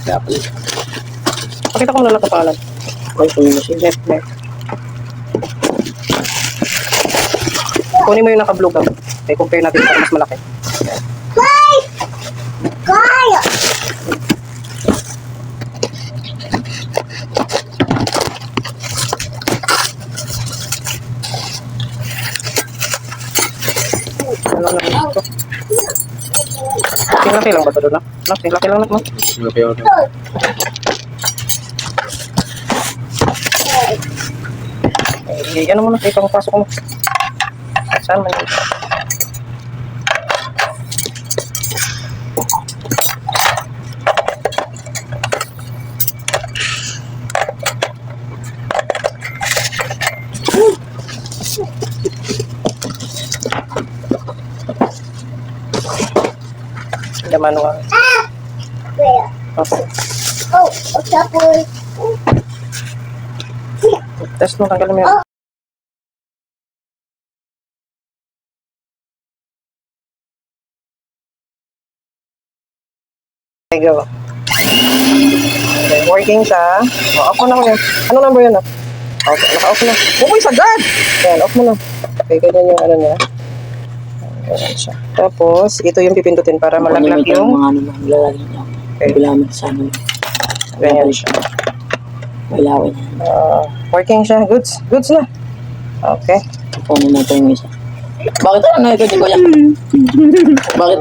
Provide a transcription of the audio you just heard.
Pakita ko muna lang kung pangalan. Left. Kunin mo yung naka-blue bag. Okay, compare natin para mas malaki. Ano na ito? Laki lang ba ito doon? Laki lang na. Laki ako. Eh, ano mo na? Ito ang pasok mo. Saan man ito? Manual. Where? Okay. Oh, tapos. Test mo, tanggalin mo yun. Okay, go. Okay, working siya. Off mo na ko yan. Anong number yun? Okay, naka-off na. Uy, sagad! Yan, off mo na. Okay, ganyan yung ano niya. Ganyan siya. Tapos, ito yung pipindutin para malaglag yung... mga ano lang, lalagyan niya. Okay. Bilaman sa ano. Ganyan siya. Malawin niya. Working siya. Goods na. Okay. Kunin natin yung isa. Bakit ano ito, di ko yan? Bakit?